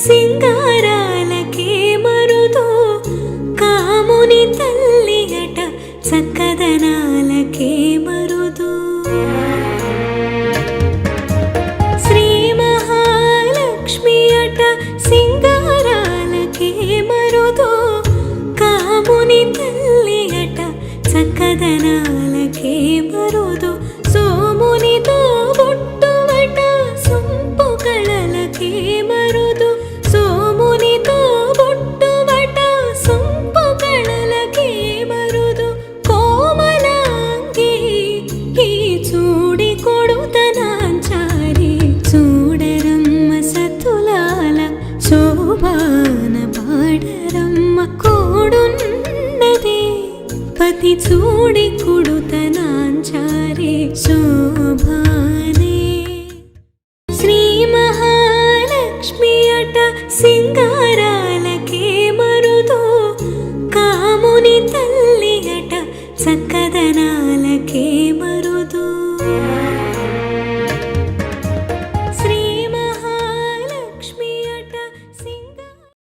సింగారాలకే మరుదో కాముని తల్లి అట చక్కదనాలకే మరుదు శ్రీ మహాలక్ష్మి అట సింగారాలకే మరుదో కాముని తల్లి అట చక్కదనాలకే మరుదు సోమునితో బొట్టువట సొంపు కళలకే మరుదు సోమునితో బొట్టువట సొంపు కళలకే మరుదు కోమలాంగి ఈ చూడి కొడుతనాంచారి చూడరమ్మ సతులాల శోభాన పాడరమ్మ కోడున్నదే పతి చూడి కొడుతనాంచారి శోభానే శ్రీ మహాలక్ష్మి అట సింగారాలకే మరుదో కాముని తల్లి అట చక్కదనాలకే